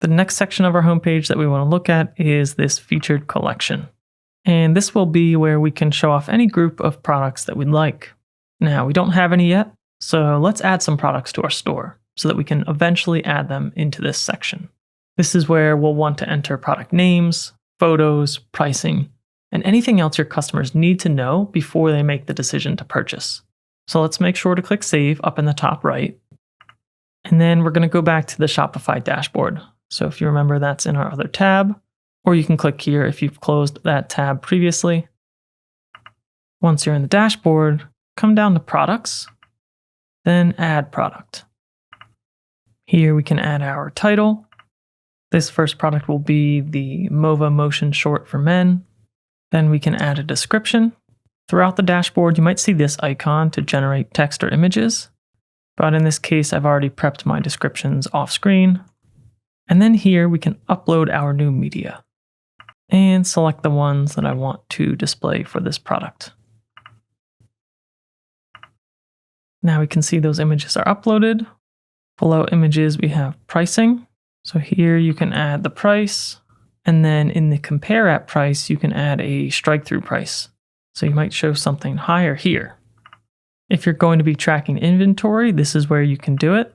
The next section of our homepage that we want to look at is this featured collection. And this will be where we can show off any group of products that we'd like. Now, we don't have any yet, so let's add some products to our store so that we can eventually add them into this section. This is where we'll want to enter product names, photos, pricing, and anything else your customers need to know before they make the decision to purchase. So let's make sure to click Save up in the top right. And then we're going to go back to the Shopify dashboard. So if you remember, that's in our other tab, or you can click here if you've closed that tab previously. Once you're in the dashboard, come down to Products, then Add Product. Here we can add our title. This first product will be the MOVA Motion Short for Men. Then we can add a description. Throughout the dashboard, you might see this icon to generate text or images, but in this case, I've already prepped my descriptions off screen. And then here we can upload our new media and select the ones that I want to display for this product. Now we can see those images are uploaded. Below images, we have pricing. So here you can add the price, and then in the compare at price, you can add a strike through price. So you might show something higher here. If you're going to be tracking inventory, this is where you can do it.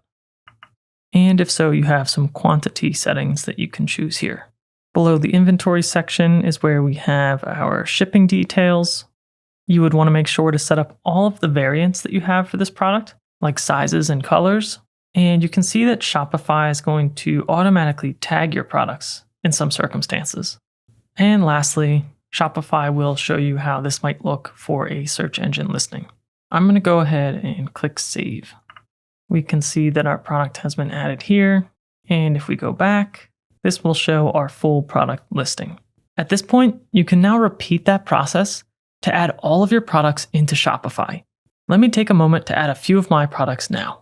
And if so, you have some quantity settings that you can choose here. Below the inventory section is where we have our shipping details. You would want to make sure to set up all of the variants that you have for this product, like sizes and colors. And you can see that Shopify is going to automatically tag your products in some circumstances. And lastly, Shopify will show you how this might look for a search engine listing. I'm going to go ahead and click Save. We can see that our product has been added here. And if we go back, this will show our full product listing. At this point, you can now repeat that process to add all of your products into Shopify. Let me take a moment to add a few of my products now.